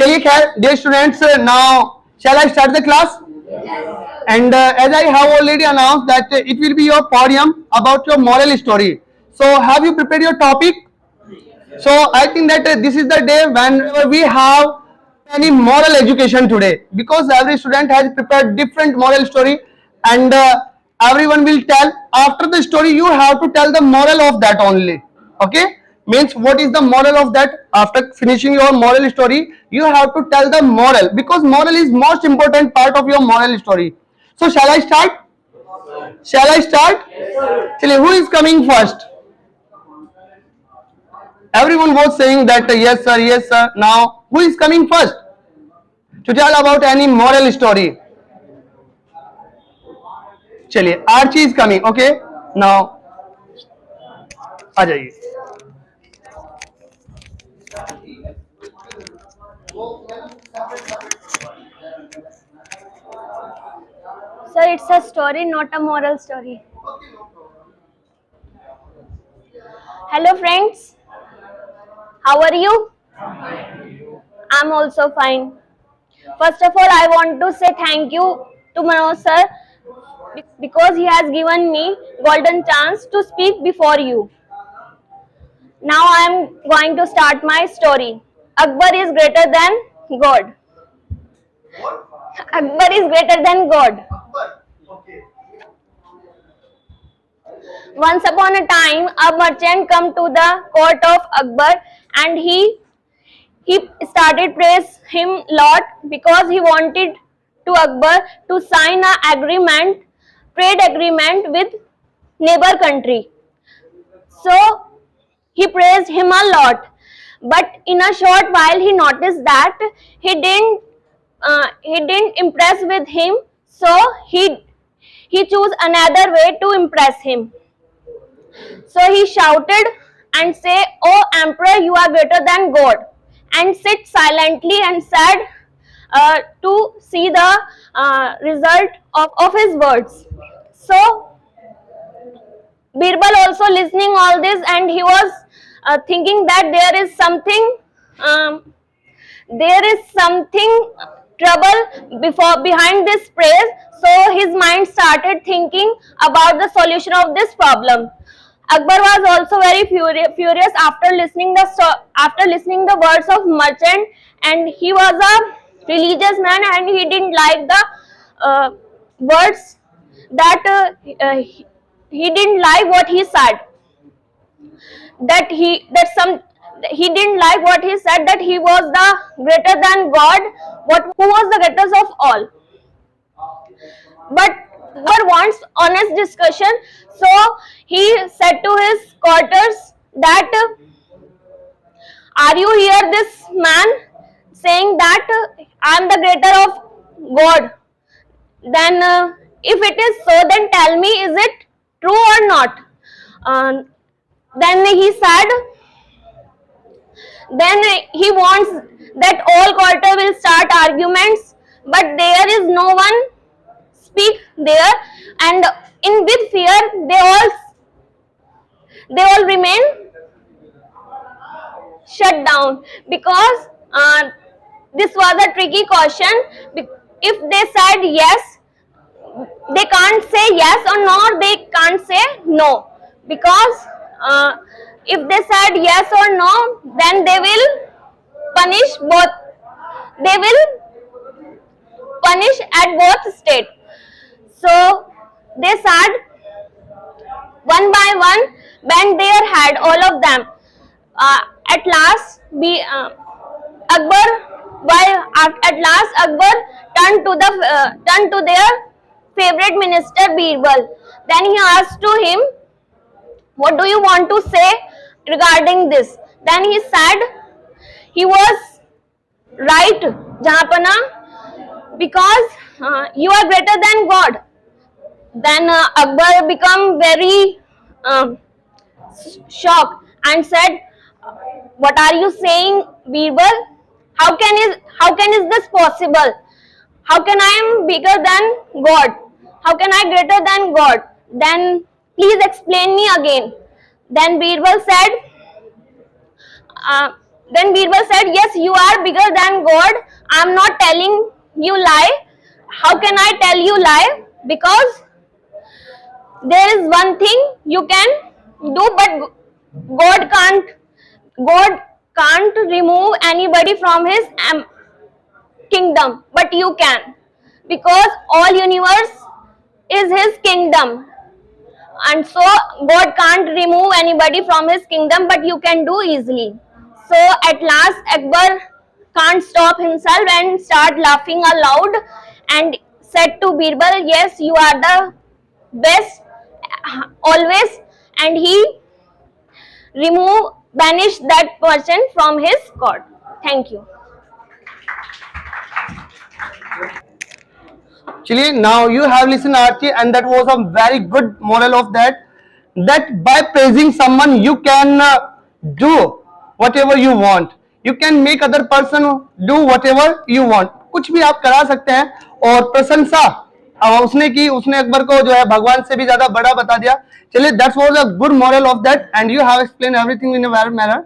चलिए खैर, dear students, now shall I start the class? And as I have already announced that it will be your podium about your moral story. So have you prepared your topic? So I think that this is the day when we have any moral education today, because every student has prepared different moral story, and everyone will tell after the story. You have to tell the moral of that only. Okay, means what is the moral of that? After finishing your moral story, you have to tell the moral, because moral is most important part of your moral story. So shall I start? Shall I start? Chale, who is coming first? Everyone was saying that yes sir, yes sir. Now who is coming first to tell about any moral story? चलिए, Archie is coming. Okay, now आ जाइए. Sir, it's a story, not a moral story. Hello friends, how are you? I'm also fine. First of all, I want to say thank you to Manoj sir because he has given me golden chance to speak before you. Now I am going to start my story. Akbar is greater than God. Akbar is greater than God. Once upon a time, a merchant come to the court of Akbar, and he started praise him lot because he wanted to Akbar to sign a agreement, trade agreement with neighbor country. So he praised him a lot, but in a short while he noticed that he didn't impress with him, so he chose another way to impress him. So he shouted and say, "Oh emperor, you are greater than God," and sit silently and said to see the result of his words. So Birbal also listening all this, and he was thinking that there is something trouble behind this praise. So his mind started thinking about the solution of this problem. Akbar was also very furious after listening the words of merchant, and he was a religious man, and he didn't like the words that he didn't like what he said. He didn't like what he said, that he was the greater than God, who was the greatest of all. But God wants honest discussion, so he said to his courtiers that, "Are you here, this man saying that I am the greater of God? Then if it is so, then tell me, is it true or not?" Then he said, then he wants that all courtiers will start arguments, but there is no one speak there, and with fear they all remain shut down, because this was a tricky question. If they said yes, they can't say yes, or no, they can't say no, because if they said yes or no, then they will punish both. They will punish at both states. So they said one by one, bent their head, all of them. At last, Akbar turned to their favorite minister Birbal. Then he asked to him, "What do you want to say regarding this?" Then he said he was right, Jahapana, because you are greater than God. Then Akbar became very shocked and said, "What are you saying, Birbal? How can is this possible? How can I am bigger than God? How can I greater than God? Then please explain me again." Then Birbal said, Then Birbal said, yes, you are bigger than God. I am not telling you lie. How can I tell you lie? Because there is one thing you can do, but God can't. God can't remove anybody from His kingdom, but you can, because all universe is His kingdom, and so God can't remove anybody from His kingdom, but you can do easily. So at last Akbar can't stop himself and start laughing aloud and said to Birbal, yes, you are the best always, and he banished that person from his court. Thank you. Actually, now you have listened Archie, and that was a very good moral of that. That by praising someone, you can do whatever you want. You can make other person do whatever you want. कुछ भी आप करा सकते हैं और प्रशंसा उसने की, उसने अकबर को जो है भगवान से भी ज्यादा बड़ा बता दिया. चलिए, that was a good moral of that, and you have explained everything in a well manner.